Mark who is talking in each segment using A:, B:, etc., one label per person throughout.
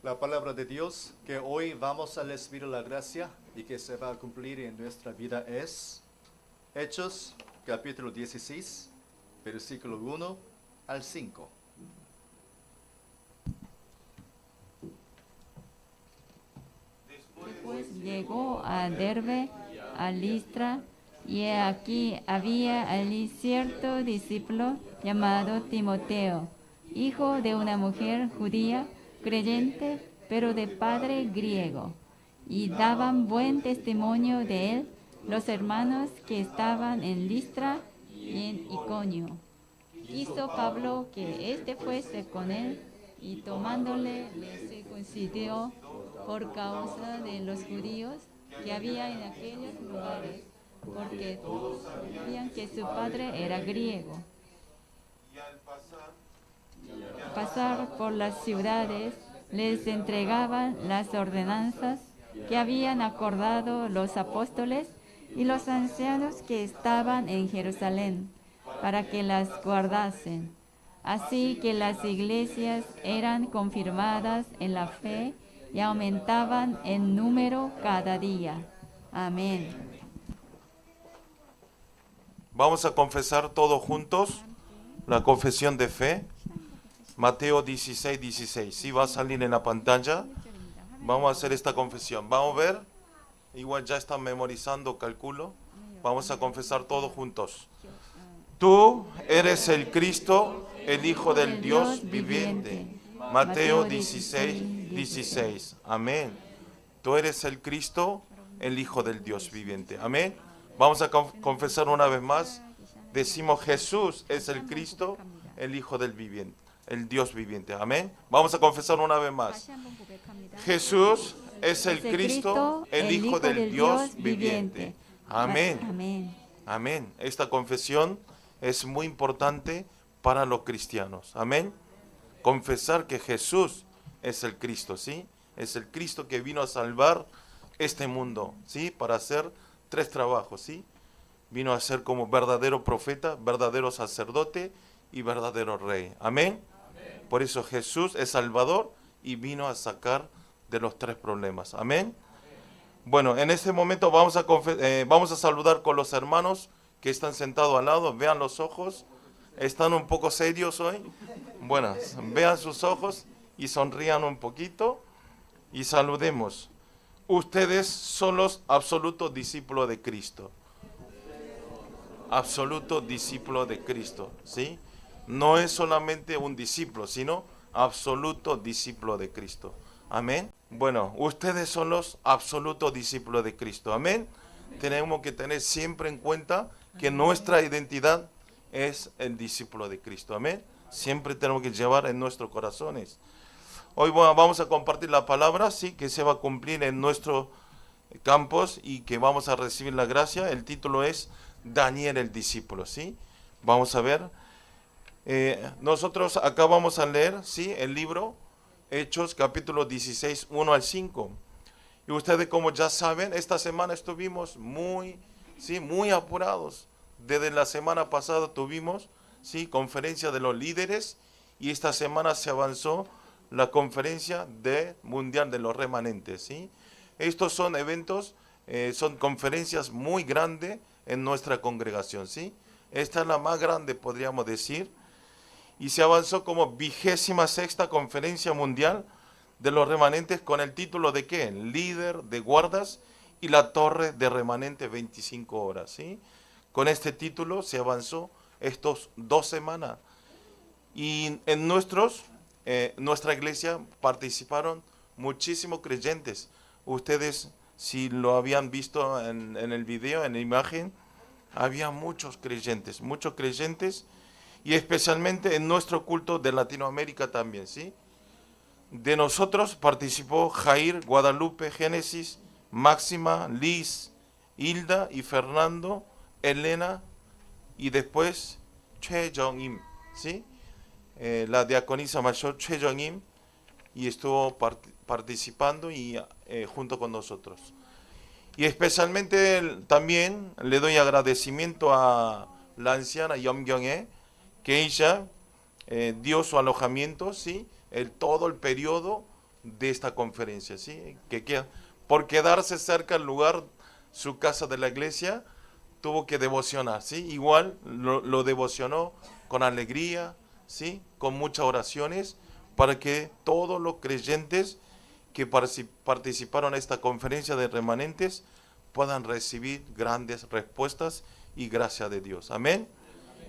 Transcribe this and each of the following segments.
A: La palabra de Dios que hoy vamos a recibir la gracia y que se va a cumplir en nuestra vida es Hechos capítulo 16, versículo 1 al 5.
B: Después llegó a Derbe, a Listra, y he aquí había allí cierto discípulo llamado Timoteo, hijo de una mujer judía, creyente, pero de padre griego, y daban buen testimonio de él los hermanos que estaban en Listra y en Iconio. Quiso Pablo que éste fuese con él, y tomándole le circuncidó por causa de los judíos que había en aquellos lugares, porque todos sabían que su padre era griego.
C: Y al
B: Pasar por las ciudades, les entregaban las ordenanzas que habían acordado los apóstoles y los ancianos que estaban en Jerusalén, para que las guardasen. Así que las iglesias eran confirmadas en la fe y aumentaban en número cada día. Amén.
C: Vamos a confesar todos juntos la confesión de fe. Mateo 16, 16. Sí, va a salir en la pantalla. Vamos a hacer esta confesión. Vamos a ver. Igual ya están memorizando, calculo. Vamos a confesar todos juntos. Tú eres el Cristo, el Hijo del Dios viviente. Mateo 16, 16. Amén. Tú eres el Cristo, el Hijo del Dios viviente. Amén. Vamos a confesar una vez más. Decimos Jesús es el Cristo, el Hijo del viviente, el Dios viviente. Amén. Vamos a confesar una vez más. Jesús es el Cristo, el Hijo del Dios viviente. Amén.
B: Amén.
C: Amén. Esta confesión es muy importante para los cristianos. Amén. Confesar que Jesús es el Cristo, ¿sí? Es el Cristo que vino a salvar este mundo, ¿sí? Para hacer tres trabajos, ¿sí? Vino a ser como verdadero profeta, verdadero sacerdote y verdadero rey. Amén. Por eso Jesús es Salvador y vino a sacar de los tres problemas. Amén. Bueno, en este momento vamos a saludar con los hermanos que están sentados al lado. Vean los ojos. Están un poco serios hoy. Bueno, vean sus ojos y sonrían un poquito y saludemos. Ustedes son los absolutos discípulos de Cristo. Absoluto discípulo de Cristo, ¿sí? No es solamente un discípulo, sino absoluto discípulo de Cristo. Amén. Bueno, ustedes son los absolutos discípulos de Cristo. Amén. Tenemos que tener siempre en cuenta que nuestra identidad es el discípulo de Cristo. Amén. Siempre tenemos que llevar en nuestros corazones. Hoy vamos a compartir la palabra, sí, que se va a cumplir en nuestros campos y que vamos a recibir la gracia. El título es Daniel el discípulo, ¿sí? Vamos a ver. Nosotros acá vamos a leer, ¿sí? El libro Hechos, capítulo 16, 1 al 5. Y ustedes, como ya saben, esta semana estuvimos muy apurados. Desde la semana pasada tuvimos, ¿sí? Conferencia de los líderes y esta semana se avanzó la conferencia mundial de los remanentes, ¿sí? Estos son eventos, son conferencias muy grandes en nuestra congregación, ¿sí? Esta es la más grande, podríamos decir, y se avanzó como 26ª conferencia mundial de los remanentes con el título de ¿qué? Líder de guardas y la torre de remanentes 25 horas, ¿sí? Con este título se avanzó estos 2 semanas y en nuestra iglesia participaron muchísimos creyentes. Ustedes, si lo habían visto en el video, en la imagen, había muchos creyentes y especialmente en nuestro culto de Latinoamérica también, ¿sí? De nosotros participó Jair, Guadalupe, Génesis, Máxima, Liz, Hilda y Fernando, Elena y después Choi Jong-im, ¿sí? La diaconisa mayor Choi Jong-im y estuvo participando y junto con nosotros. Y especialmente también le doy agradecimiento a la anciana Yom Kyung-hee, que ella dio su alojamiento, ¿sí? Todo el periodo de esta conferencia, ¿sí? Por quedarse cerca del lugar, su casa de la iglesia, tuvo que devocionar, ¿sí? Igual lo devocionó con alegría, ¿sí? Con muchas oraciones, para que todos los creyentes que participaron en esta conferencia de remanentes puedan recibir grandes respuestas y gracia de Dios. Amén.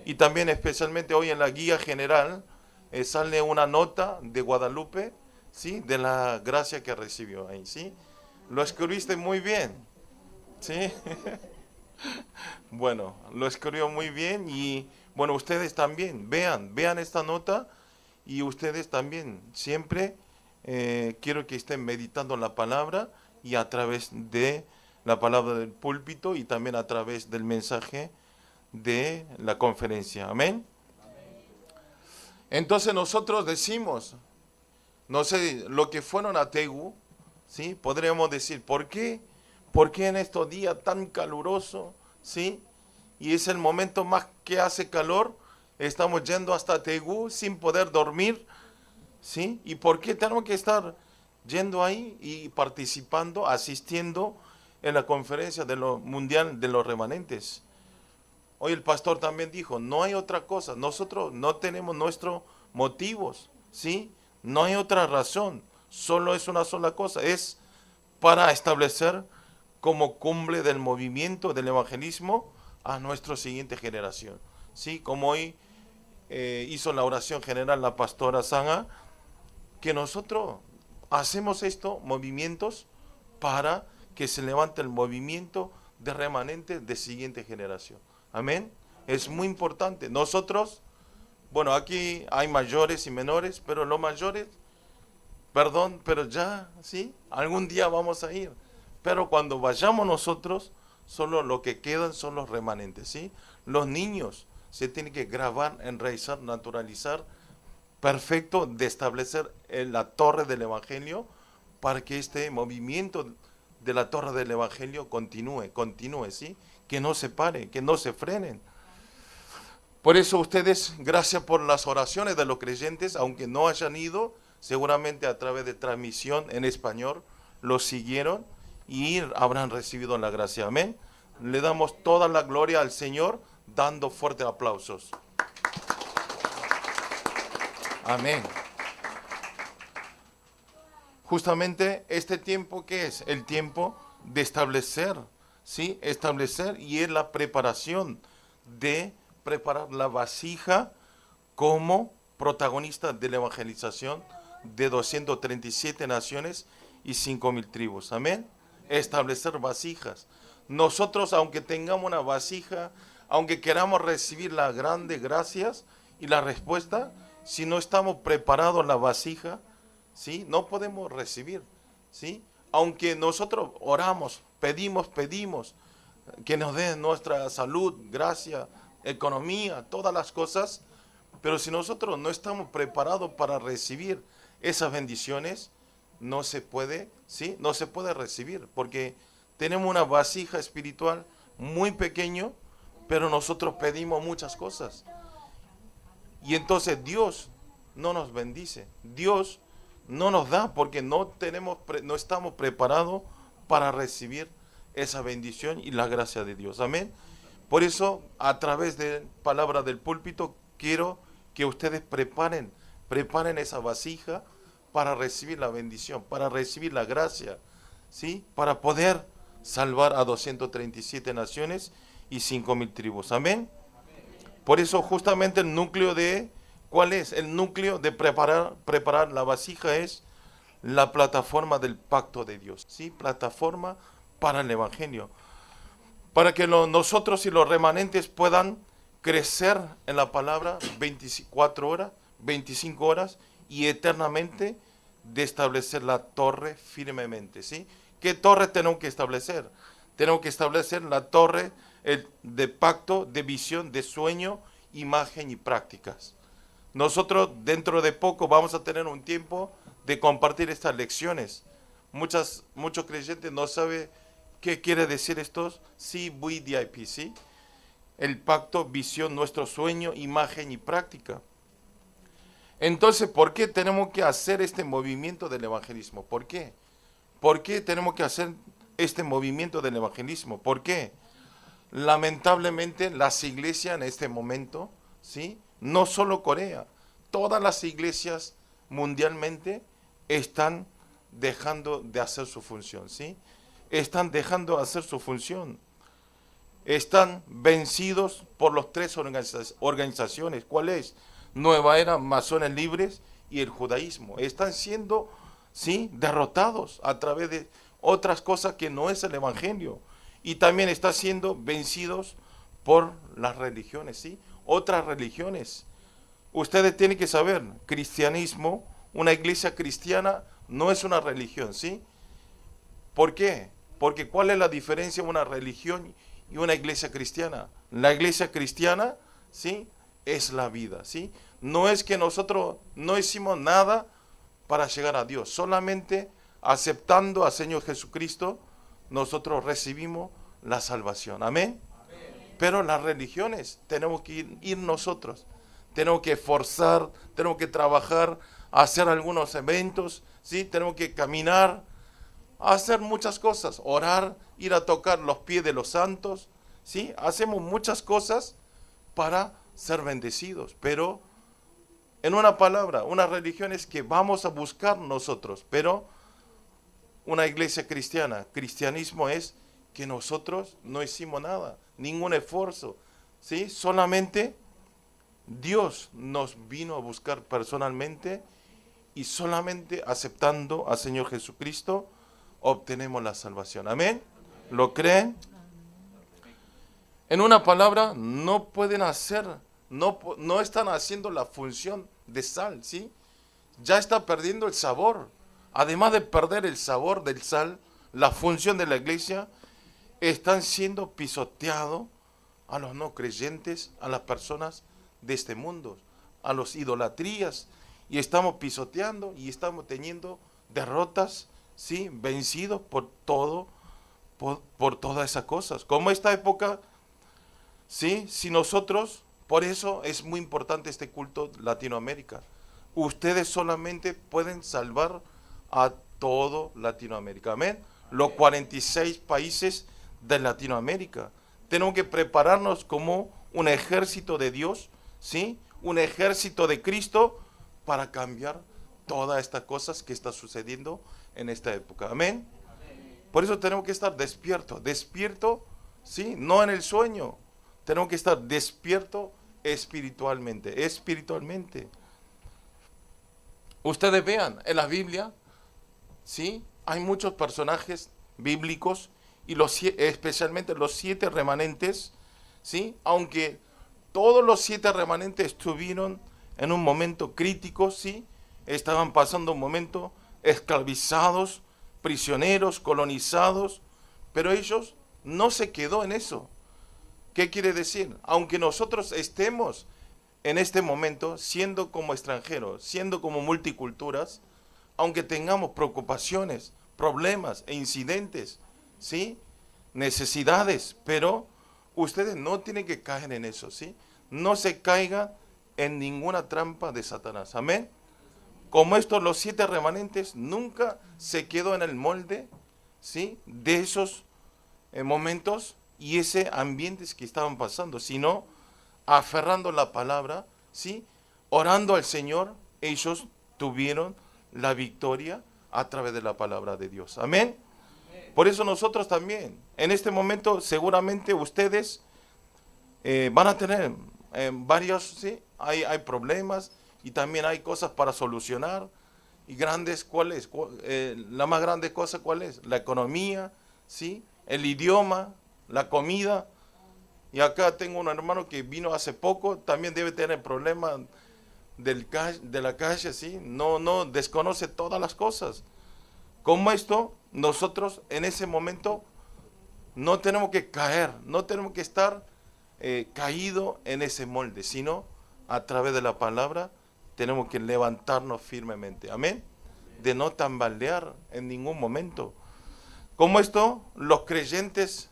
C: Y también especialmente hoy en la guía general sale una nota de Guadalupe, ¿sí? De la gracia que recibió ahí, ¿sí? Lo escribiste muy bien, ¿sí? Bueno, lo escribió muy bien y bueno, ustedes también vean esta nota y ustedes también siempre quiero que estén meditando la palabra y a través de la palabra del púlpito y también a través del mensaje de la conferencia. Amén. Entonces nosotros decimos, no sé, lo que fueron a Tegu, ¿sí? Podríamos decir, ¿por qué? ¿Por qué en estos días tan calurosos, ¿sí? Y es el momento más que hace calor, estamos yendo hasta Tegu sin poder dormir, ¿sí? ¿Y por qué tenemos que estar yendo ahí y participando, asistiendo en la conferencia de lo mundial de los remanentes? Hoy el pastor también dijo, no hay otra cosa, nosotros no tenemos nuestros motivos, ¿sí? No hay otra razón, solo es una sola cosa, es para establecer como cumbre del movimiento del evangelismo a nuestra siguiente generación, ¿sí? Como hoy hizo la oración general la pastora Sanga, que nosotros hacemos estos movimientos para que se levante el movimiento de remanentes de siguiente generación. Amén. Es muy importante. Nosotros, bueno, aquí hay mayores y menores, pero los mayores, perdón, pero ya, ¿sí? Algún día vamos a ir. Pero cuando vayamos nosotros, solo lo que quedan son los remanentes, ¿sí? Los niños se tienen que grabar, enraizar, naturalizar, perfecto, de establecer la torre del Evangelio para que este movimiento de la torre del Evangelio continúe, ¿sí? Que no se pare, que no se frenen. Por eso ustedes, gracias por las oraciones de los creyentes, aunque no hayan ido, seguramente a través de transmisión en español, los siguieron y habrán recibido la gracia. Amén. Le damos toda la gloria al Señor, dando fuertes aplausos. Amén. Justamente este tiempo, ¿qué es? El tiempo de establecer, ¿sí? Establecer, y es la preparación de preparar la vasija como protagonista de la evangelización de 237 naciones y 5,000 tribus. Amén. Establecer vasijas. Nosotros, aunque tengamos una vasija, aunque queramos recibir las grandes gracias y la respuesta, si no estamos preparados la vasija, ¿sí? No podemos recibir, ¿sí? Aunque nosotros oramos, pedimos que nos den nuestra salud, gracia, economía, todas las cosas, pero si nosotros no estamos preparados para recibir esas bendiciones, no se puede, ¿sí? No se puede recibir, porque tenemos una vasija espiritual muy pequeña, pero nosotros pedimos muchas cosas. Y entonces Dios no nos bendice, Dios no nos da, porque no estamos preparados para recibir esa bendición y la gracia de Dios. Amén. Por eso, a través de palabra del púlpito, quiero que ustedes preparen esa vasija para recibir la bendición, para recibir la gracia, ¿sí? Para poder salvar a 237 naciones y 5,000 tribus. Amén. Por eso justamente el núcleo de, ¿cuál es? El núcleo de preparar la vasija es la plataforma del pacto de Dios, ¿sí? Plataforma para el Evangelio. Para que nosotros y los remanentes puedan crecer en la palabra 24 horas, 25 horas y eternamente, de establecer la torre firmemente, ¿sí? ¿Qué torre tenemos que establecer? Tenemos que establecer la torre de pacto, de visión, de sueño, imagen y prácticas. Nosotros dentro de poco vamos a tener un tiempo de compartir estas lecciones. Muchos creyentes no saben qué quiere decir esto, CVDIP, ¿sí? El pacto, visión, nuestro sueño, imagen y práctica. Entonces, ¿por qué tenemos que hacer este movimiento del evangelismo? ¿Por qué? ¿Por qué tenemos que hacer este movimiento del evangelismo? ¿Por qué? Lamentablemente las iglesias en este momento, ¿sí? No solo Corea, todas las iglesias mundialmente están dejando de hacer su función, ¿sí? Están dejando de hacer su función. Están vencidos por las tres organizaciones. ¿Cuál es? Nueva Era, Masones Libres y el judaísmo. Están siendo, ¿sí?, derrotados a través de otras cosas que no es el evangelio. Y también están siendo vencidos por las religiones, ¿sí? Otras religiones. Ustedes tienen que saber, cristianismo, una iglesia cristiana no es una religión, ¿sí? ¿Por qué? Porque ¿cuál es la diferencia de una religión y una iglesia cristiana? La iglesia cristiana, ¿sí?, es la vida, ¿sí? No es que nosotros no hicimos nada para llegar a Dios, solamente aceptando al Señor Jesucristo, nosotros recibimos la salvación. Amén. Pero las religiones tenemos que ir nosotros, tenemos que esforzar, tenemos que trabajar, hacer algunos eventos, ¿sí? Tenemos que caminar, hacer muchas cosas, orar, ir a tocar los pies de los santos, ¿sí? Hacemos muchas cosas para ser bendecidos, pero en una palabra, una religión es que vamos a buscar nosotros, pero una iglesia cristiana, cristianismo es que nosotros no hicimos nada, ningún esfuerzo, ¿sí? Solamente Dios nos vino a buscar personalmente y solamente aceptando al Señor Jesucristo obtenemos la salvación. Amén. ¿Lo creen? En una palabra, no pueden hacer, no están haciendo la función de sal, ¿sí? Ya está perdiendo el sabor. Además de perder el sabor del sal, la función de la iglesia, están siendo pisoteados a los no creyentes, a las personas de este mundo, a los idolatrías, y estamos pisoteando y estamos teniendo derrotas, ¿sí? Vencidos por todo, por todas esas cosas. Como esta época, ¿sí? Si nosotros, por eso es muy importante este culto Latinoamérica. Ustedes solamente pueden salvar a todo Latinoamérica. Amén. Los 46 países de Latinoamérica. Tenemos que prepararnos como un ejército de Dios, ¿sí? Un ejército de Cristo para cambiar todas estas cosas que están sucediendo en esta época. Amén. Por eso tenemos que estar despierto, ¿sí? No en el sueño. Tenemos que estar despierto espiritualmente. Ustedes vean, en la Biblia, ¿sí? Hay muchos personajes bíblicos y especialmente los 7 remanentes, ¿sí? Aunque todos los 7 remanentes estuvieron en un momento crítico, ¿sí? Estaban pasando un momento esclavizados, prisioneros, colonizados, pero ellos no se quedó en eso. ¿Qué quiere decir? Aunque nosotros estemos en este momento siendo como extranjeros, siendo como multiculturas, aunque tengamos preocupaciones, problemas e incidentes, ¿sí? Necesidades, pero ustedes no tienen que caer en eso, ¿sí? No se caigan en ninguna trampa de Satanás. Amén. Como estos, los 7 remanentes nunca se quedó en el molde, ¿sí? De esos momentos y ese ambientes que estaban pasando, sino aferrando la palabra, ¿sí? Orando al Señor, ellos tuvieron la victoria a través de la palabra de Dios. Amén. Por eso nosotros también, en este momento, seguramente ustedes van a tener varios, ¿sí? Hay problemas y también hay cosas para solucionar. Y grandes, ¿cuál es? La más grande cosa, ¿cuál es? La economía, ¿sí? El idioma, la comida. Y acá tengo un hermano que vino hace poco, también debe tener problemas de la calle, ¿sí? No desconoce todas las cosas. Como esto, nosotros en ese momento no tenemos que caer, no tenemos que estar caídos en ese molde, sino a través de la palabra tenemos que levantarnos firmemente. Amén. De no tambalear en ningún momento. Como esto, los creyentes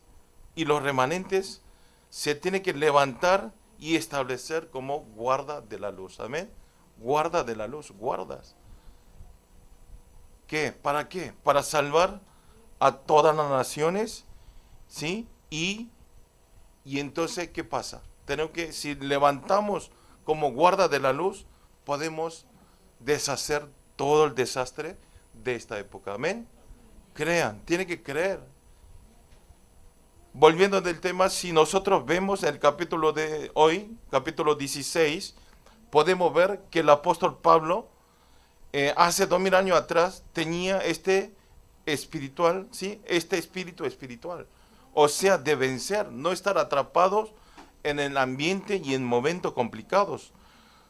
C: y los remanentes se tienen que levantar y establecer como guarda de la luz. Amén. Guarda de la luz, guardas. ¿Qué? ¿Para qué? Para salvar a todas las naciones, ¿sí? Y entonces, ¿qué pasa? Tenemos que, si levantamos como guarda de la luz, podemos deshacer todo el desastre de esta época. Amén. Crean, tienen que creer. Volviendo del tema, si nosotros vemos el capítulo de hoy, capítulo 16, podemos ver que el apóstol Pablo hace 2000 años atrás tenía este espiritual, ¿sí? Este espíritu espiritual. O sea, de vencer, no estar atrapados en el ambiente y en momentos complicados.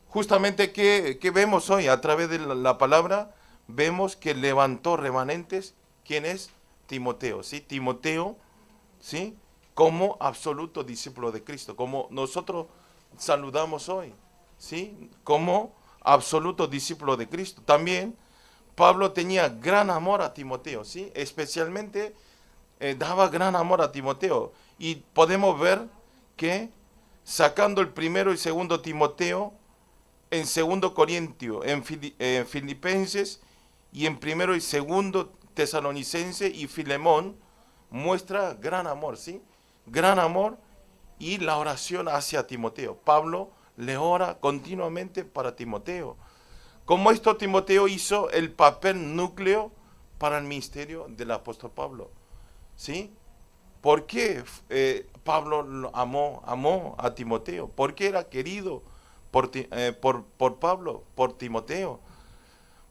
C: Justamente, ¿qué vemos hoy? A través de la palabra, vemos que levantó remanentes. ¿Quién es? Timoteo, ¿sí? Timoteo, ¿sí? Como absoluto discípulo de Cristo, como nosotros saludamos hoy, ¿sí? Como absoluto discípulo de Cristo. También Pablo tenía gran amor a Timoteo, ¿sí? Especialmente daba gran amor a Timoteo. Y podemos ver que sacando el primero y segundo Timoteo, en segundo Corintios, en Filipenses y en primero y segundo Tesalonicense y Filemón, muestra gran amor, ¿sí? Gran amor y la oración hacia Timoteo. Pablo le ora continuamente para Timoteo. Como esto, Timoteo hizo el papel núcleo para el ministerio del apóstol Pablo, ¿sí? ¿Por qué Pablo amó a Timoteo? ¿Por qué era querido por Pablo, por Timoteo?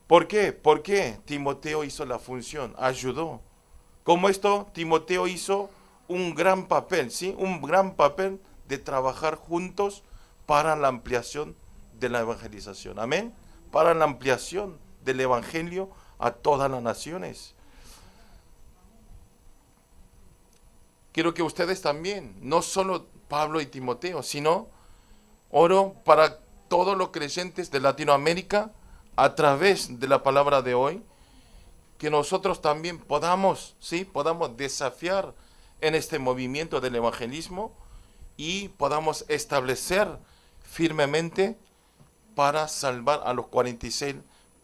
C: ¿Por qué? Porque Timoteo hizo la función, ayudó. Como esto, Timoteo hizo un gran papel, ¿sí? Un gran papel de trabajar juntos para la ampliación de la evangelización. Amén. Para la ampliación del evangelio a todas las naciones. Quiero que ustedes también, no solo Pablo y Timoteo, sino oro para todos los creyentes de Latinoamérica a través de la palabra de hoy, que nosotros también podamos, ¿sí? Podamos desafiar en este movimiento del evangelismo y podamos establecer firmemente para salvar a los 46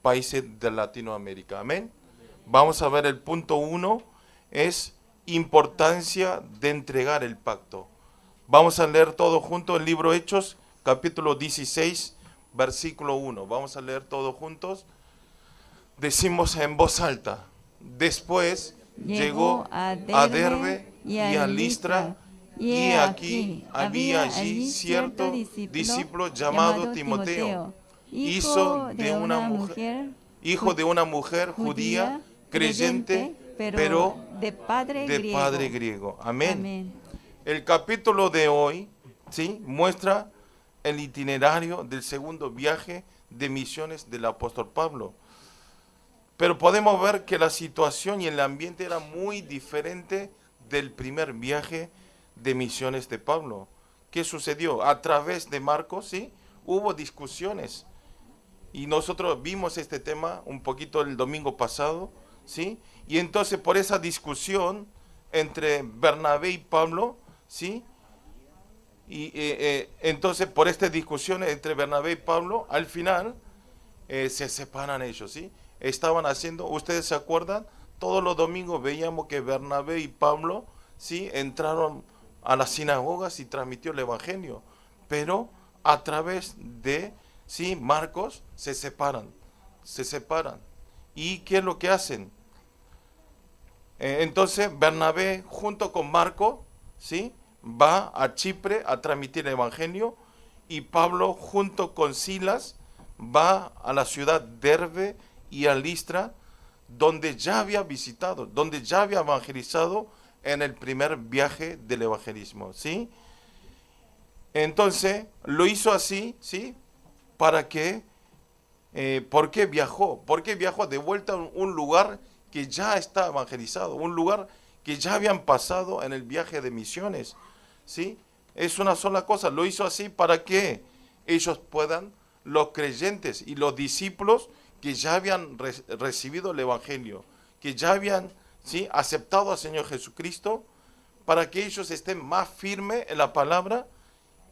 C: países de Latinoamérica. Amén. Vamos a ver el punto 1, es importancia de entregar el pacto. Vamos a leer todo junto el libro Hechos, capítulo 16, versículo 1. Vamos a leer todos juntos. Decimos en voz alta. Después llegó a Derbe y a Listra, y aquí había allí cierto discípulo llamado Timoteo, hijo de una mujer judía, creyente, pero de padre griego. Amén. El capítulo de hoy, ¿sí?, muestra el itinerario del segundo viaje de misiones del apóstol Pablo. Pero podemos ver que la situación y el ambiente era muy diferente del primer viaje de misiones de Pablo. ¿Qué sucedió? A través de Marcos, ¿sí?, hubo discusiones. Y nosotros vimos este tema un poquito el domingo pasado, ¿sí? Y entonces por esa discusión entre Bernabé y Pablo, ¿sí?, y entonces por esta discusión entre Bernabé y Pablo, al final se separan ellos, ¿sí? Estaban haciendo, ustedes se acuerdan, todos los domingos veíamos que Bernabé y Pablo, ¿sí?, entraron a las sinagogas y transmitió el evangelio, pero a través de, ¿sí?, Marcos se separan. ¿Y qué es lo que hacen? Entonces Bernabé junto con Marcos, ¿sí?, va a Chipre a transmitir el evangelio, y Pablo junto con Silas va a la ciudad Derbe y a Listra, donde ya había visitado, donde ya había evangelizado en el primer viaje del evangelismo, ¿sí? Entonces lo hizo así, ¿sí? Para que, ¿por qué viajó? ¿Por qué viajó de vuelta a un lugar que ya está evangelizado, un lugar que ya habían pasado en el viaje de misiones, ¿sí? Es una sola cosa, lo hizo así para que ellos puedan, los creyentes y los discípulos que ya habían recibido el evangelio, que ya habían, ¿sí?, aceptado al Señor Jesucristo, para que ellos estén más firmes en la palabra,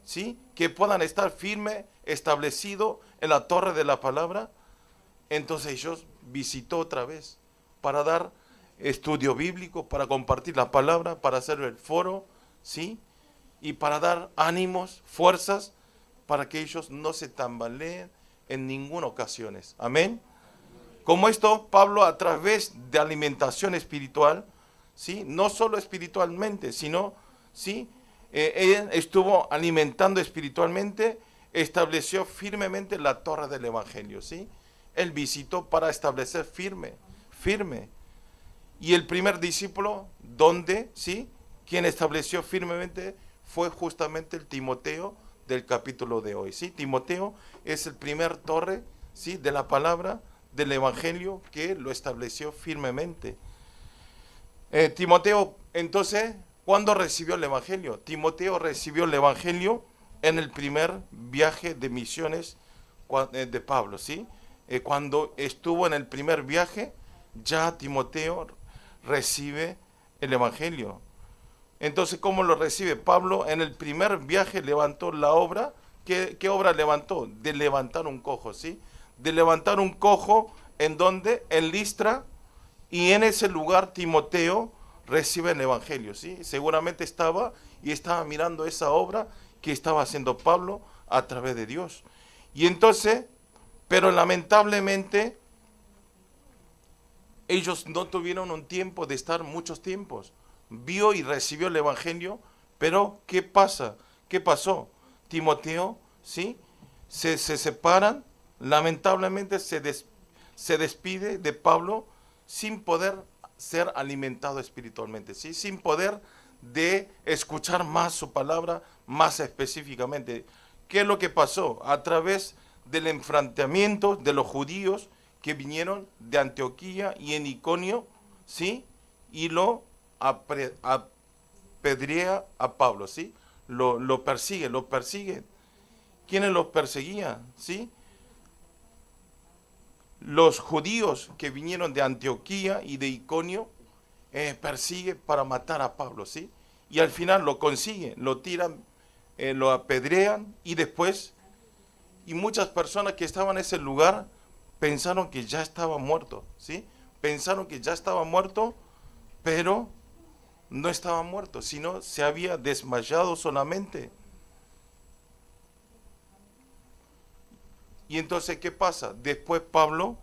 C: ¿sí?, que puedan estar firmes establecido en la torre de la palabra. Entonces ellos visitó otra vez para dar estudio bíblico, para compartir la palabra, para hacer el foro, ¿sí? Y para dar ánimos, fuerzas, para que ellos no se tambaleen en ninguna ocasión. Amén. Como esto, Pablo, a través de alimentación espiritual, ¿sí? No solo espiritualmente, sino, ¿sí? Él estuvo alimentando espiritualmente, estableció firmemente la torre del evangelio, ¿sí? Él visitó para establecer firme. Y el primer discípulo, donde, ¿sí? Quien estableció firmemente fue justamente el Timoteo del capítulo de hoy, ¿sí? Timoteo es el primer torre, ¿sí? De la palabra, del evangelio, que lo estableció firmemente. Timoteo, entonces, ¿cuándo recibió el evangelio? Timoteo recibió el evangelio en el primer viaje de misiones de Pablo, ¿sí? Cuando estuvo en el primer viaje, ya Timoteo recibe el evangelio. Entonces, ¿cómo lo recibe? Pablo en el primer viaje levantó la obra. ¿Qué obra levantó? De levantar un cojo, ¿sí? De levantar un cojo, ¿en dónde? En Listra, y en ese lugar Timoteo recibe el evangelio, ¿sí? Seguramente estaba mirando esa obra que estaba haciendo Pablo a través de Dios. Y entonces, pero lamentablemente, ellos no tuvieron un tiempo de estar muchos tiempos. Vio y recibió el evangelio, pero ¿qué pasa? ¿Qué pasó? Timoteo, ¿sí? Se separan, lamentablemente se despide de Pablo sin poder ser alimentado espiritualmente, ¿sí? Sin poder de escuchar más su palabra, más específicamente. ¿Qué es lo que pasó? A través del enfrentamiento de los judíos que vinieron de Antioquía y en Iconio, ¿sí? Y lo apedrea a Pablo, ¿sí? Lo persiguen. ¿Quiénes los perseguían? ¿Sí? Los judíos que vinieron de Antioquía y de Iconio persiguen para matar a Pablo, ¿sí? Y al final lo consiguen, lo tiran, lo apedrean y después, y muchas personas que estaban en ese lugar pensaron que ya estaba muerto, ¿sí? Pensaron que ya estaba muerto, pero no estaba muerto, sino se había desmayado solamente. Y entonces, ¿qué pasa? Después Pablo,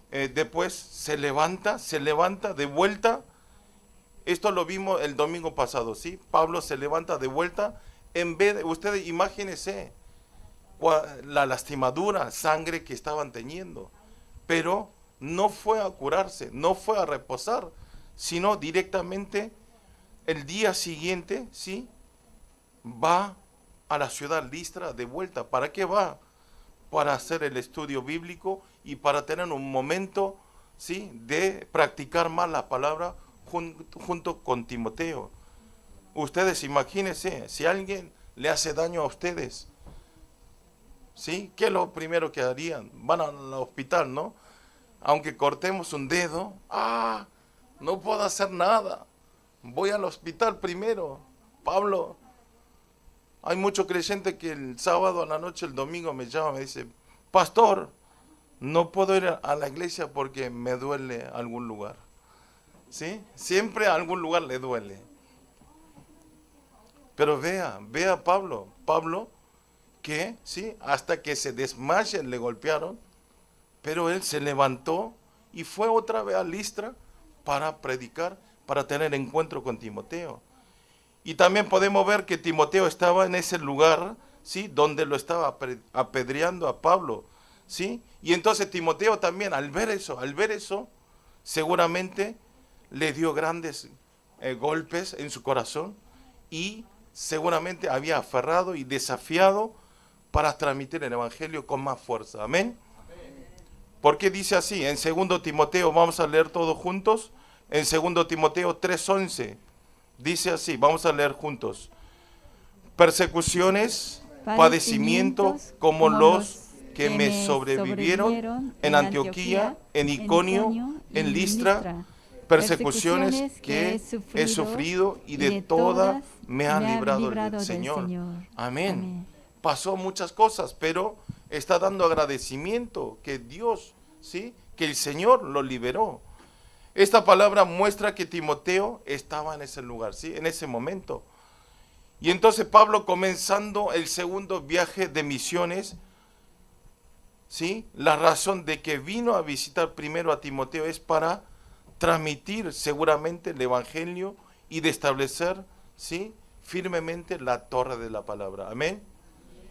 C: después se levanta de vuelta. Esto lo vimos el domingo pasado, ¿sí? Pablo se levanta de vuelta. En vez de, ustedes imagínense la lastimadura, sangre que estaban teniendo. Pero no fue a curarse, no fue a reposar, sino directamente el día siguiente, ¿sí? Va a la ciudad Listra de vuelta. ¿Para qué va? Para hacer el estudio bíblico y para tener un momento, ¿sí? De practicar más la palabra junto con Timoteo. Ustedes imagínense, si alguien le hace daño a ustedes, ¿sí? ¿Qué es lo primero que harían? Van al hospital, ¿no? Aunque cortemos un dedo, no puedo hacer nada, voy al hospital primero. Pablo, hay muchos creyentes que el sábado a la noche, el domingo me llaman, me dice, pastor, no puedo ir a la iglesia porque me duele algún lugar. ¿Sí? Siempre a algún lugar le duele. Pero vea Pablo, que, ¿sí? Hasta que se desmaya le golpearon, pero él se levantó y fue otra vez a Listra para predicar, para tener encuentro con Timoteo. Y también podemos ver que Timoteo estaba en ese lugar, ¿sí? Donde lo estaba apedreando a Pablo, ¿sí? Y entonces Timoteo también, al ver eso, seguramente le dio grandes golpes en su corazón y seguramente había aferrado y desafiado para transmitir el evangelio con más fuerza. Amén. ¿Por qué dice así? En 2 Timoteo, vamos a leer todos juntos. En 2 Timoteo 3:11 dice así, vamos a leer juntos. Persecuciones, padecimientos como los que me sobrevivieron en Antioquía, en Iconio, en Listra, persecuciones que he sufrido y de todas me ha librado el Señor. Amén. pasó muchas cosas, pero está dando agradecimiento que Dios, ¿sí? Que el Señor lo liberó. Esta palabra muestra que Timoteo estaba en ese lugar, ¿sí? En ese momento. Y entonces Pablo, comenzando el segundo viaje de misiones, ¿sí? La razón de que vino a visitar primero a Timoteo es para transmitir seguramente el evangelio y de establecer, ¿sí? Firmemente la torre de la palabra. Amén.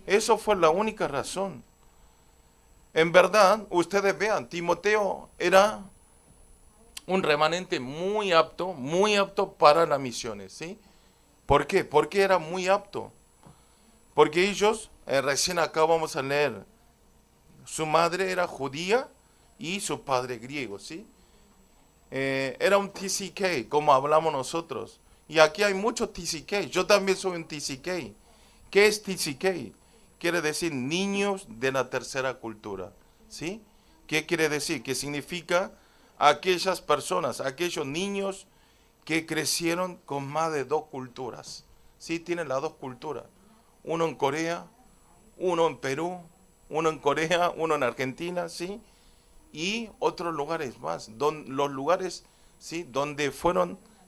C: Eso fue la única razón. En verdad, ustedes vean, Timoteo era un remanente muy apto para las misiones, ¿sí? ¿Por qué? Porque era muy apto. Porque ellos, recién acá vamos a leer, su madre era judía y su padre griego, ¿sí? Era un TCK, como hablamos nosotros. Y aquí hay muchos TCK. Yo también soy un TCK. ¿Qué es TCK? Quiere decir niños de la tercera cultura, ¿sí? ¿Qué quiere decir? Que significa aquellas personas, aquellos niños que crecieron con más de 2 culturas, ¿sí? Tienen las 2 culturas. Uno en Corea, uno en Perú, uno en Corea, uno en Argentina, ¿sí? Y otros lugares más, los lugares, ¿sí? Donde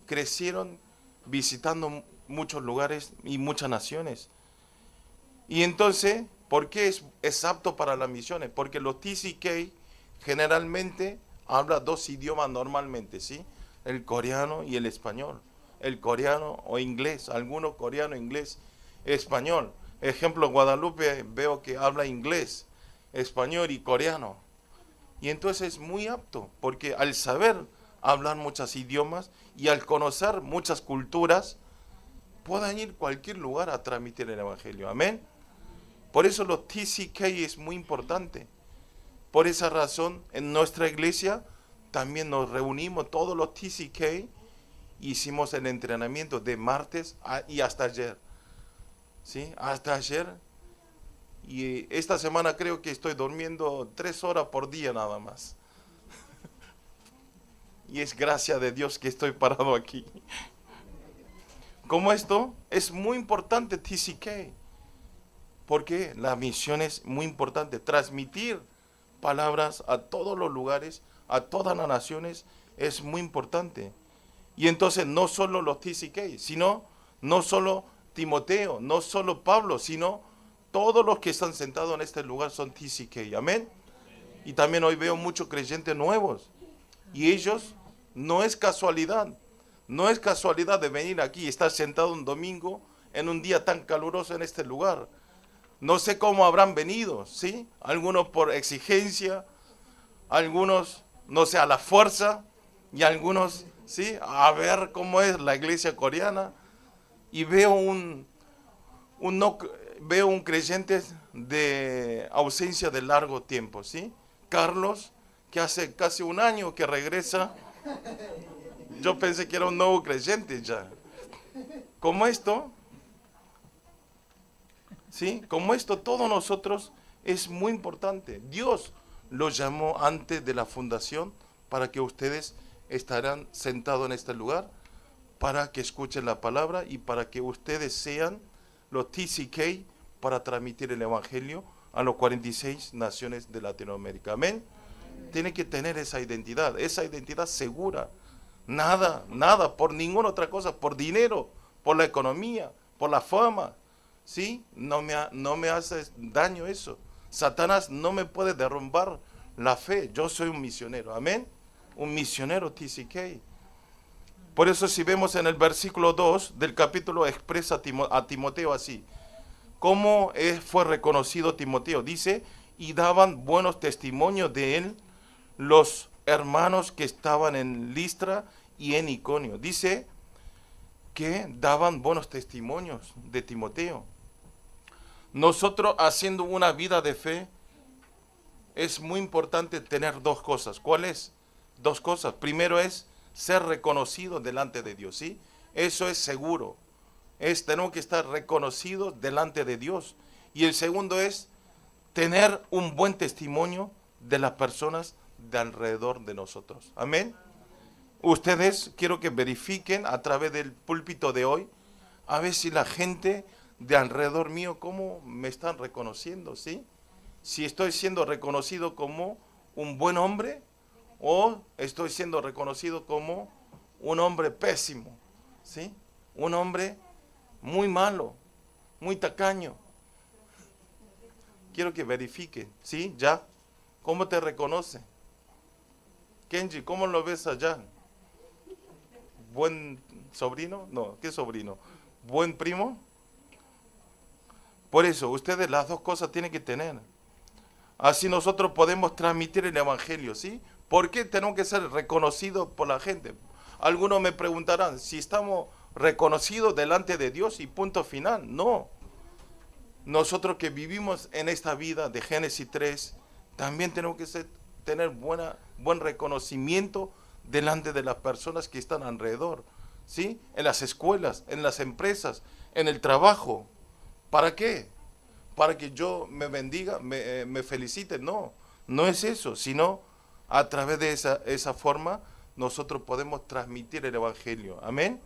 C: crecieron visitando muchos lugares y muchas naciones. Y entonces, ¿por qué es apto para las misiones? Porque los TCK generalmente hablan 2 idiomas normalmente, ¿sí? El coreano y el español. El coreano o inglés, algunos coreano, inglés, español. Ejemplo, Guadalupe veo que habla inglés, español y coreano. Y entonces es muy apto, porque al saber hablar muchos idiomas y al conocer muchas culturas, pueden ir a cualquier lugar a transmitir el evangelio. Amén. Por eso los TCK es muy importante. Por esa razón, en nuestra iglesia también nos reunimos todos los TCK. Hicimos el entrenamiento de martes y hasta ayer. ¿Sí? Hasta ayer. Y esta semana creo que estoy durmiendo 3 horas por día nada más. Y es gracia de Dios que estoy parado aquí. Como esto, es muy importante TCK. Porque la misión es muy importante. Transmitir palabras a todos los lugares, a todas las naciones, es muy importante. Y entonces no solo los TCK, sino no solo Timoteo, no solo Pablo, sino todos los que están sentados en este lugar son TCK. Amén. Y también hoy veo muchos creyentes nuevos. Y ellos, no es casualidad de venir aquí y estar sentado un domingo en un día tan caluroso en este lugar. No sé cómo habrán venido, ¿sí? Algunos por exigencia, algunos, no sé, a la fuerza, y algunos, ¿sí? A ver cómo es la iglesia coreana. Y veo un creyente de ausencia de largo tiempo, ¿sí? Carlos, que hace casi un año que regresa. Yo pensé que era un nuevo creyente ya. Como esto, ¿sí? Como esto, todos nosotros es muy importante. Dios los llamó antes de la fundación para que ustedes estarán sentados en este lugar, para que escuchen la palabra y para que ustedes sean los TCK para transmitir el evangelio a los 46 naciones de Latinoamérica. Amén. Tiene que tener esa identidad segura. Nada, por ninguna otra cosa, por dinero, por la economía, por la fama, ¿sí? No me hace daño eso. Satanás no me puede derrumbar la fe. Yo soy un misionero, amén. Un misionero TCK. Por eso si vemos en el versículo 2 del capítulo expresa a Timoteo así. ¿Cómo fue reconocido Timoteo? Dice, y daban buenos testimonios de él los hermanos que estaban en Listra y en Iconio. Dice que daban buenos testimonios de Timoteo. Nosotros haciendo una vida de fe, es muy importante tener 2 cosas. ¿Cuáles? 2 cosas. Primero es ser reconocido delante de Dios, ¿sí? Eso es seguro. Tenemos que estar reconocidos delante de Dios. Y el segundo es tener un buen testimonio de las personas de alrededor de nosotros. Amén. Ustedes quiero que verifiquen a través del púlpito de hoy, a ver si la gente de alrededor mío, ¿cómo me están reconociendo? ¿Sí? Si estoy siendo reconocido como un buen hombre o estoy siendo reconocido como un hombre pésimo, ¿sí? Un hombre muy malo, muy tacaño. Quiero que verifiquen, ¿sí? Ya. ¿Cómo te reconoce? Kenji, ¿cómo lo ves allá? ¿Buen sobrino? No, ¿qué sobrino? ¿Buen primo? Por eso, ustedes las dos cosas tienen que tener. Así nosotros podemos transmitir el evangelio, ¿sí? ¿Por qué tenemos que ser reconocidos por la gente? Algunos me preguntarán si estamos reconocidos delante de Dios y punto final. No. Nosotros que vivimos en esta vida de Génesis 3, también tenemos que tener buen reconocimiento delante de las personas que están alrededor, ¿sí? En las escuelas, en las empresas, en el trabajo. ¿Para qué? Para que yo me bendiga, me felicite. No, no es eso, sino a través de esa forma nosotros podemos transmitir el evangelio. Amén.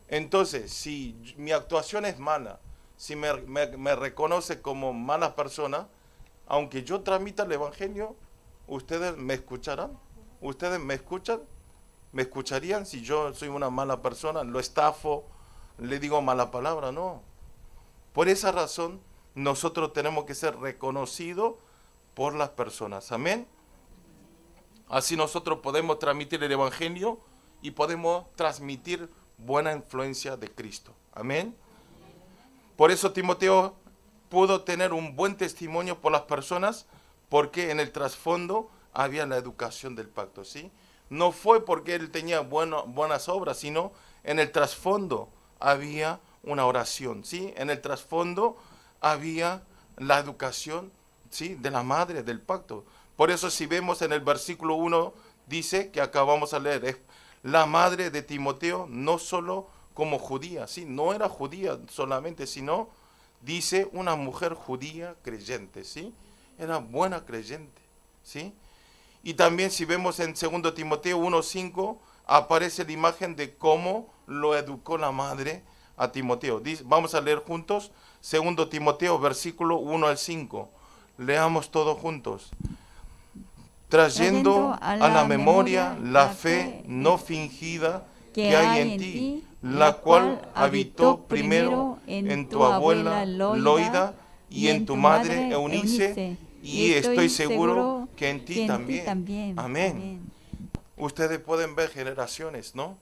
C: Entonces, si mi actuación es mala, si me reconoce como mala persona, aunque yo transmita el evangelio, ¿ustedes me escucharán? ¿Ustedes me escuchan? ¿Me escucharían si yo soy una mala persona? ¿Lo estafo? ¿Le digo mala palabra? No. Por esa razón, nosotros tenemos que ser reconocidos por las personas. Amén. Así nosotros podemos transmitir el evangelio y podemos transmitir buena influencia de Cristo. Amén. Por eso Timoteo pudo tener un buen testimonio por las personas, porque en el trasfondo había la educación del pacto, ¿sí? No fue porque él tenía buenas obras, sino en el trasfondo había una oración, ¿sí? En el trasfondo había la educación, ¿sí? De la madre del pacto. Por eso si vemos en el versículo 1, dice que acabamos de leer, es la madre de Timoteo, no solo como judía, ¿sí? No era judía solamente, sino dice una mujer judía creyente, ¿sí? Era buena creyente, ¿sí? Y también si vemos en 2 Timoteo 1:5, aparece la imagen de cómo lo educó la madre a Timoteo. Vamos a leer juntos 2 Timoteo, versículo 1 al 5. Leamos todos juntos. Trayendo a la memoria la fe no fingida que hay en ti, la cual habitó primero en tu abuela Loida y en tu madre Eunice, y estoy seguro que en ti también. Amén. Ustedes pueden ver generaciones, ¿no?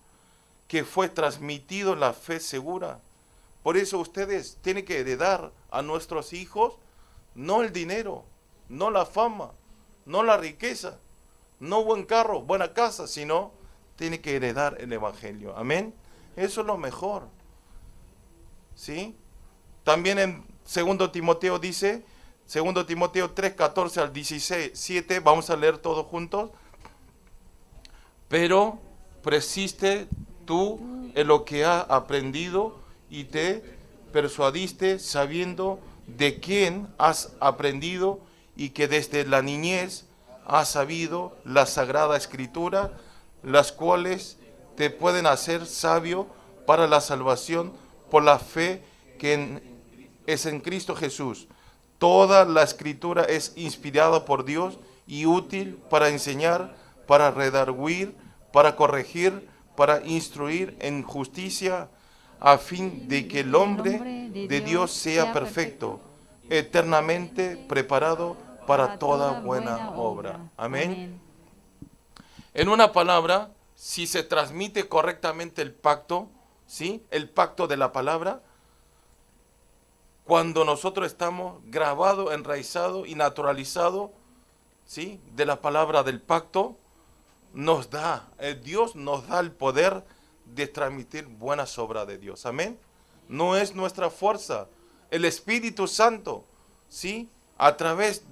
C: Que fue transmitido la fe segura. Por eso ustedes tienen que heredar a nuestros hijos no el dinero, no la fama, no la riqueza, no buen carro, buena casa, sino tienen que heredar el evangelio. Amén. Eso es lo mejor. ¿Sí? También en 2 Timoteo dice, 2 Timoteo 3:14 al 17, vamos a leer todos juntos. Pero persiste tú en lo que has aprendido y te persuadiste sabiendo de quién has aprendido y que desde la niñez has sabido la Sagrada Escritura, las cuales te pueden hacer sabio para la salvación por la fe que es en Cristo Jesús. Toda la Escritura es inspirada por Dios y útil para enseñar, para redarguir, para corregir, para instruir en justicia, a fin de que el hombre de Dios sea perfecto, eternamente preparado para toda buena obra. Amén. En una palabra, si se transmite correctamente el pacto, ¿sí? El pacto de la palabra, cuando nosotros estamos grabados, enraizados y naturalizados, ¿sí? De la palabra del pacto, Dios nos da el poder de transmitir buenas obras de Dios. Amén. No es nuestra fuerza, el Espíritu Santo, ¿sí? A través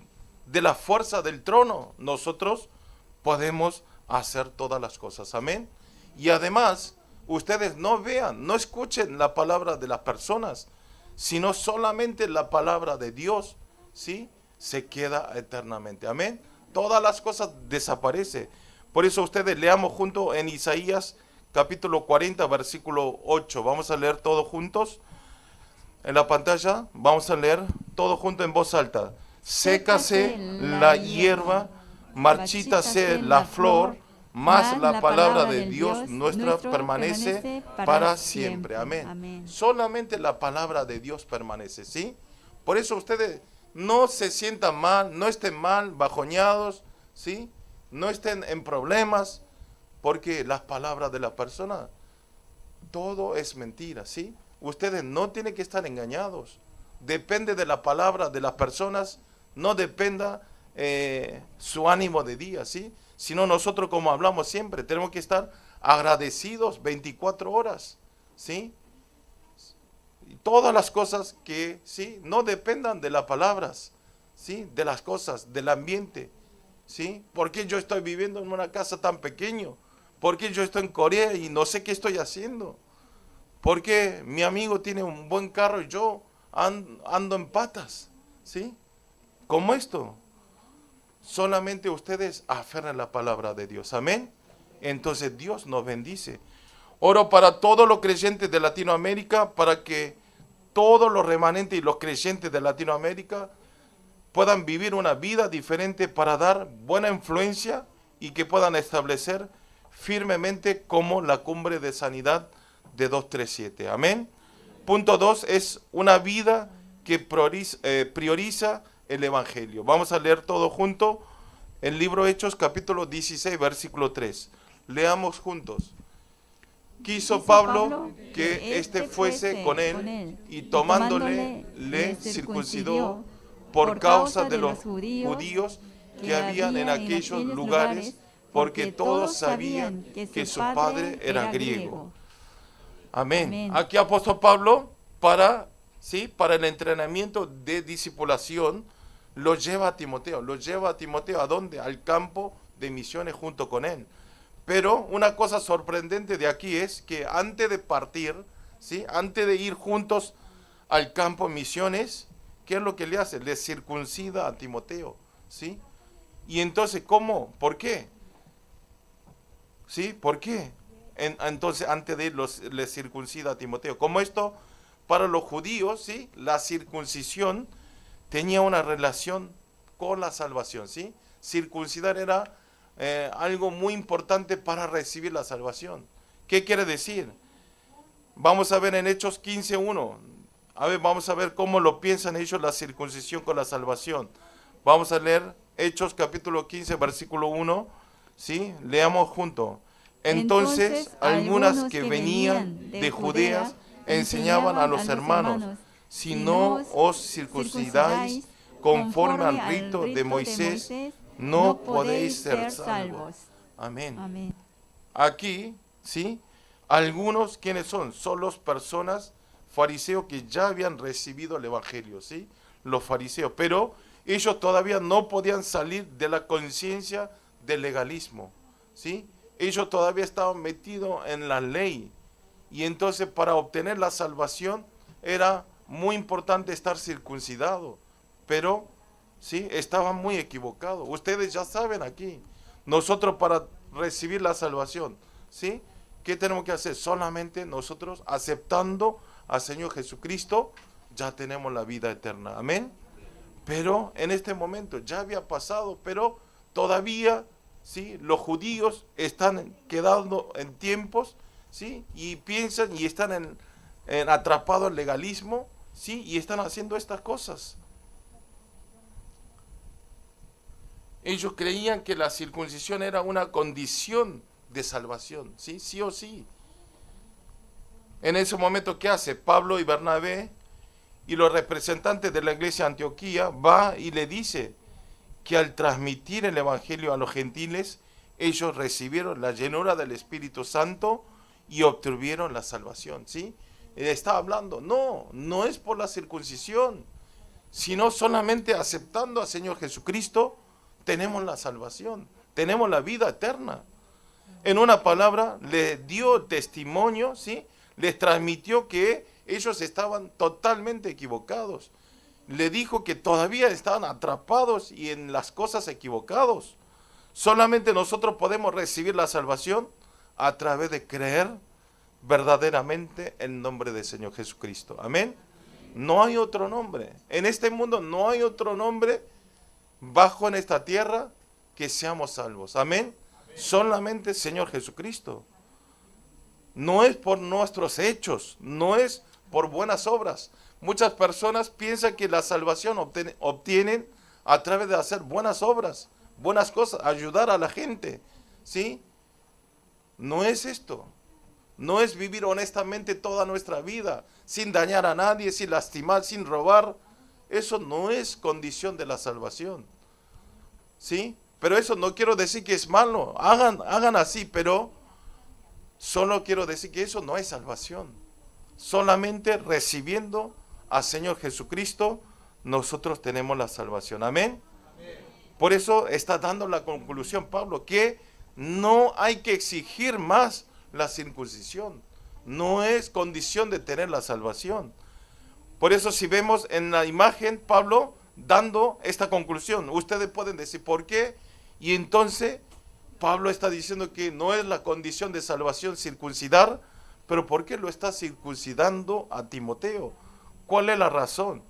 C: de la fuerza del trono, nosotros podemos hacer todas las cosas. Amén. Y además, ustedes no vean, no escuchen la palabra de las personas, sino solamente la palabra de Dios, ¿sí? Se queda eternamente. Amén. Todas las cosas desaparecen. Por eso ustedes leamos juntos en Isaías capítulo 40, versículo 8. Vamos a leer todos juntos. en la pantalla, vamos a leer todo junto en voz alta. Sécase la hierba, marchítase la flor, mas la palabra de Dios nuestra permanece para siempre. Amén. Solamente la palabra de Dios permanece, ¿sí? Por eso ustedes no se sientan mal, no estén mal, bajoñados, ¿sí? No estén en problemas, porque las palabras de la persona, todo es mentira, ¿sí? Ustedes no tienen que estar engañados. Depende de la palabra de las personas, no dependa su ánimo de día, ¿sí? Sino nosotros, como hablamos siempre, tenemos que estar agradecidos 24 horas, ¿sí? Y todas las cosas que, ¿sí? No dependan de las palabras, ¿sí? De las cosas, del ambiente, ¿sí? ¿Por qué yo estoy viviendo en una casa tan pequeña? ¿Por qué yo estoy en Corea y no sé qué estoy haciendo? ¿Por qué mi amigo tiene un buen carro y yo ando en patas? ¿Sí? Como esto. Solamente ustedes aferran la palabra de Dios. Amén. Entonces Dios nos bendice. Oro para todos los creyentes de Latinoamérica, para que todos los remanentes y los creyentes de Latinoamérica puedan vivir una vida diferente para dar buena influencia y que puedan establecer firmemente como la cumbre de sanidad de 237. Amén. Punto 2 es una vida que prioriza el Evangelio. Vamos a leer todo junto el libro Hechos, capítulo 16, versículo 3. Leamos juntos. Quiso Pablo que éste fuese con él, y tomándole, le circuncidó por causa de los judíos que habían en aquellos lugares, porque todos sabían que su padre era griego. Amén. Aquí apóstol Pablo, para el entrenamiento de discipulación, lo lleva a Timoteo. ¿Lo lleva a Timoteo a dónde? Al campo de misiones junto con él. Pero una cosa sorprendente de aquí es que antes de partir, ¿sí? Antes de ir juntos al campo de misiones, ¿qué es lo que le hace? Le circuncida a Timoteo, ¿sí? Y entonces, ¿cómo? ¿Por qué? ¿Sí? ¿Por qué? Entonces, antes de ir, le circuncida a Timoteo. Como esto, para los judíos, ¿sí? La circuncisión tenía una relación con la salvación, ¿sí? Circuncidar era algo muy importante para recibir la salvación. ¿Qué quiere decir? Vamos a ver en Hechos 15:1. A ver, vamos a ver cómo lo piensan ellos la circuncisión con la salvación. Vamos a leer Hechos capítulo 15, versículo 1. ¿Sí? Leamos juntos. Entonces algunas que venían de Judea enseñaban a los hermanos: si no os circuncidáis conforme al rito de Moisés, no podéis ser salvos. Amén. Aquí, ¿sí? Algunos, ¿quiénes son? Son las personas fariseos que ya habían recibido el evangelio, ¿sí? Los fariseos, pero ellos todavía no podían salir de la conciencia del legalismo, ¿sí? Ellos todavía estaban metidos en la ley, y entonces para obtener la salvación era muy importante estar circuncidado, pero ¿sí? Estaban muy equivocados. Ustedes ya saben aquí, nosotros para recibir la salvación, ¿sí? ¿Qué tenemos que hacer? Solamente nosotros aceptando al Señor Jesucristo, ya tenemos la vida eterna. Amén. Pero en este momento ya había pasado, pero todavía, ¿sí? Los judíos están quedando en tiempos, ¿sí? Y piensan y están atrapados en legalismo, ¿sí? Y están haciendo estas cosas. Ellos creían que la circuncisión era una condición de salvación, ¿sí? Sí o sí. En ese momento, ¿qué hace? Pablo y Bernabé y los representantes de la iglesia de Antioquía va y le dice que al transmitir el evangelio a los gentiles, ellos recibieron la llenura del Espíritu Santo y obtuvieron la salvación, ¿sí? Está hablando, no es por la circuncisión, sino solamente aceptando al Señor Jesucristo, tenemos la salvación, tenemos la vida eterna. En una palabra, le dio testimonio, ¿sí? Les transmitió que ellos estaban totalmente equivocados. Le dijo que todavía estaban atrapados y en las cosas equivocados. Solamente nosotros podemos recibir la salvación a través de creer verdaderamente en el nombre del Señor Jesucristo. Amén. No hay otro nombre. En este mundo no hay otro nombre bajo en esta tierra que seamos salvos. Amén. Solamente el Señor Jesucristo. No es por nuestros hechos, no es por buenas obras. Muchas personas piensan que la salvación obtienen a través de hacer buenas obras, buenas cosas, ayudar a la gente, ¿sí? No es esto. No es vivir honestamente toda nuestra vida, sin dañar a nadie, sin lastimar, sin robar. Eso no es condición de la salvación, ¿sí? Pero eso no quiero decir que es malo. Hagan así, pero solo quiero decir que eso no es salvación. Solamente recibiendo al Señor Jesucristo, nosotros tenemos la salvación. Amén. Por eso está dando la conclusión Pablo, que no hay que exigir más la circuncisión. No es condición de tener la salvación. Por eso si vemos en la imagen, Pablo dando esta conclusión. Ustedes pueden decir, ¿por qué? Y entonces Pablo está diciendo que no es la condición de salvación circuncidar, pero ¿por qué lo está circuncidando a Timoteo? ¿Cuál es la razón?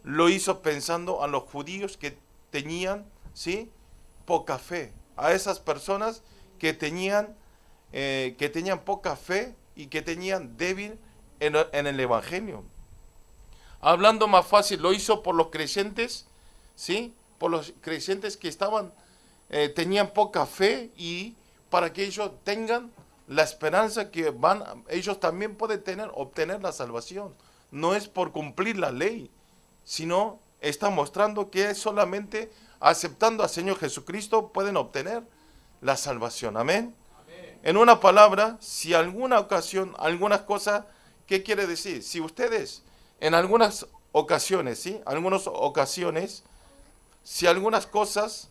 C: Lo hizo pensando a los judíos que tenían, ¿sí?, poca fe, a esas personas que tenían poca fe y que tenían débil en el evangelio. Hablando más fácil, lo hizo por los creyentes, ¿sí?, por los creyentes que tenían poca fe, y para que ellos tengan la esperanza que ellos también pueden obtener la salvación. No es por cumplir la ley, sino está mostrando que es solamente aceptando al Señor Jesucristo pueden obtener la salvación. Amén. En una palabra, si alguna ocasión, algunas cosas, ¿qué quiere decir? Si ustedes en algunas ocasiones, ¿sí?, algunas ocasiones, si algunas cosas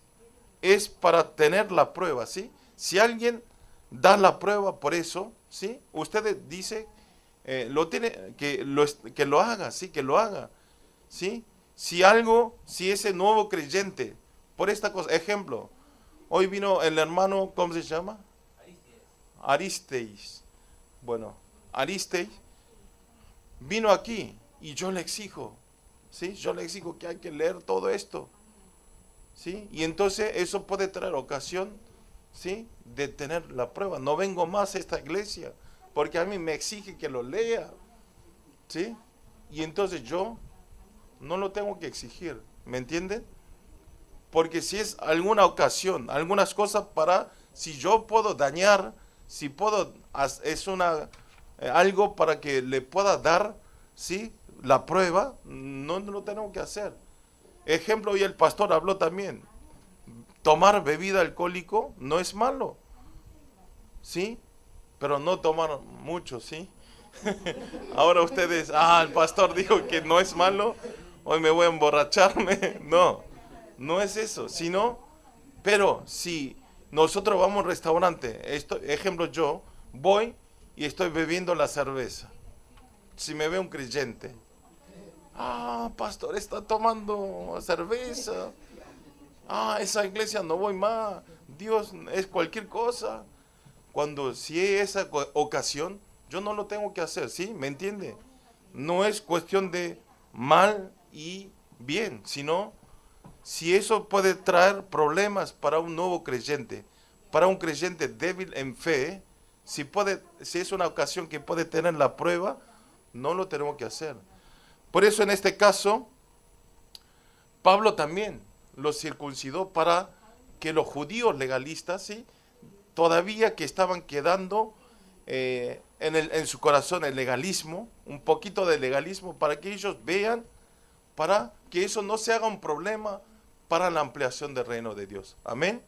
C: es para tener la prueba, ¿sí? Si alguien da la prueba por eso, ¿sí?, ustedes dicen, que lo haga, ¿sí?, que lo haga, ¿sí? Si ese nuevo creyente, por esta cosa, ejemplo, hoy vino el hermano, ¿cómo se llama? Aristeis. Bueno, Aristeis vino aquí y yo le exijo, ¿sí? Yo le exijo que hay que leer todo esto, ¿sí? Y entonces eso puede traer ocasión, ¿sí?, de tener la prueba. No vengo más a esta iglesia porque a mí me exige que lo lea, ¿sí? Y entonces yo no lo tengo que exigir, ¿me entienden? Porque si es alguna ocasión, algunas cosas si yo puedo dañar, si puedo, algo para que le pueda dar, ¿sí?, la prueba, no lo tengo que hacer. Ejemplo, y el pastor habló también, tomar bebida alcohólico no es malo, ¿sí?, pero no tomar mucho, ¿sí? Ahora ustedes, el pastor dijo que no es malo, hoy me voy a emborracharme. No es eso, sino, pero si nosotros vamos a un restaurante, ejemplo, yo voy y estoy bebiendo la cerveza. Si me ve un creyente, pastor está tomando cerveza, esa iglesia no voy más, Dios es cualquier cosa. Si es esa ocasión, yo no lo tengo que hacer, ¿sí? ¿Me entiende? No es cuestión de mal y bien, sino si eso puede traer problemas para un nuevo creyente, para un creyente débil en fe, si es una ocasión que puede tener la prueba, no lo tenemos que hacer. Por eso en este caso, Pablo también lo circuncidó para que los judíos legalistas, ¿sí?, todavía que estaban quedando en su corazón el legalismo, un poquito de legalismo, para que ellos vean, para que eso no se haga un problema para la ampliación del reino de Dios. Amén.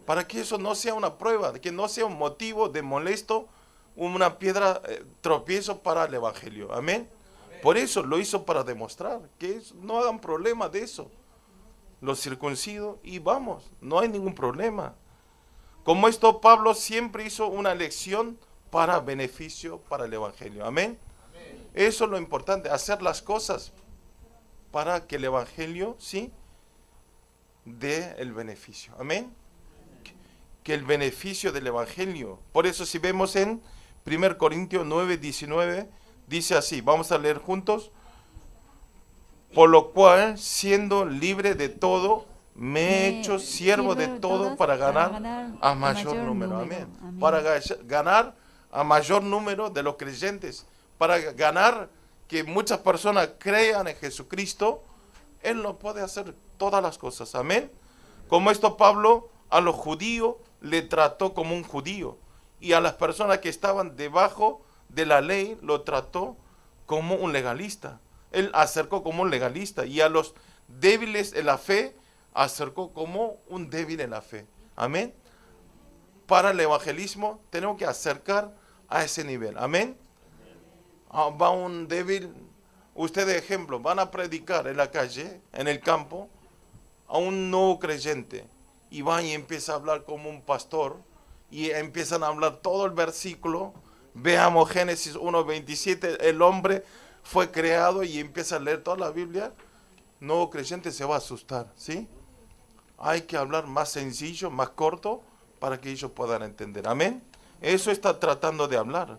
C: Para que eso no sea una prueba, que no sea un motivo de molesto, una piedra tropiezo para el evangelio. Amén. Por eso lo hizo, para demostrar que no hagan problema de eso. Los circuncido y vamos, no hay ningún problema. Como esto, Pablo siempre hizo una elección para beneficio para el evangelio. Amén. Eso es lo importante, hacer las cosas para que el evangelio, ¿sí?, dé el beneficio. Amén. Que el beneficio del evangelio. Por eso si vemos en 1 Corintios 9:19, dice así, vamos a leer juntos. por lo cual, siendo libre de todo, me he hecho siervo de todo para ganar a mayor número. Amén. Para ganar a mayor número de los creyentes, para ganar que muchas personas crean en Jesucristo. Él no puede hacer todas las cosas. Amén. Como esto Pablo a los judíos le trató como un judío, y a las personas que estaban debajo de la ley lo trató como un legalista. Él acercó como un legalista, y a los débiles en la fe acercó como un débil en la fe. Amén. Para el evangelismo tenemos que acercar a ese nivel. Amén. Va un débil, ustedes ejemplo, van a predicar en la calle, en el campo, a un nuevo creyente, y van y empieza a hablar como un pastor, y empiezan a hablar todo el versículo. Veamos Génesis 1:27, el hombre fue creado, y empieza a leer toda la Biblia. Nuevo creyente se va a asustar, ¿sí? Hay que hablar más sencillo, más corto, para que ellos puedan entender. Amén. Eso está tratando de hablar.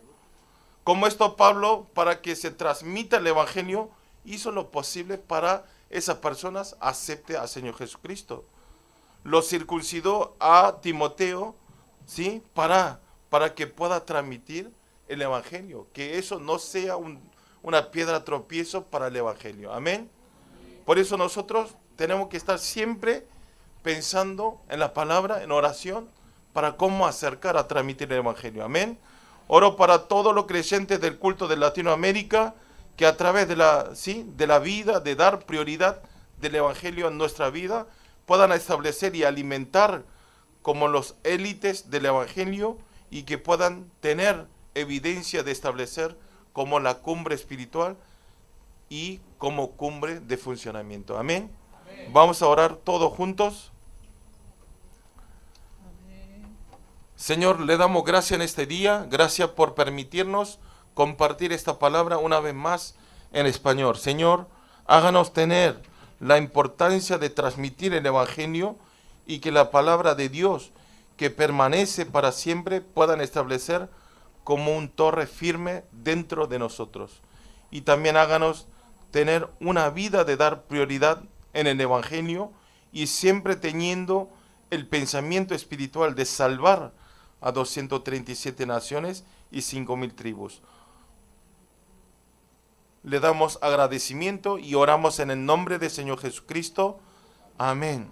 C: Como esto Pablo, para que se transmita el evangelio, hizo lo posible para esas personas acepten al Señor Jesucristo. Lo circuncidó a Timoteo, ¿sí? Para que pueda transmitir el evangelio, que eso no sea una piedra tropiezo para el evangelio. Amén. Por eso nosotros tenemos que estar siempre pensando en la palabra, en oración, para cómo acercar a transmitir el evangelio. Amén. Oro para todos los creyentes del culto de Latinoamérica, que a través de la vida, de dar prioridad del evangelio en nuestra vida, puedan establecer y alimentar como los élites del evangelio, y que puedan tener evidencia de establecer como la cumbre espiritual y como cumbre de funcionamiento. Amén. Amén. Vamos a orar todos juntos. Señor, le damos gracias en este día. Gracias por permitirnos compartir esta palabra una vez más en español. Señor, háganos tener la importancia de transmitir el evangelio, y que la palabra de Dios, que permanece para siempre, puedan establecer como un torre firme dentro de nosotros. Y también háganos tener una vida de dar prioridad en el evangelio, y siempre teniendo el pensamiento espiritual de salvar a 237 naciones y 5,000 tribus. Le damos agradecimiento y oramos en el nombre del Señor Jesucristo. Amén.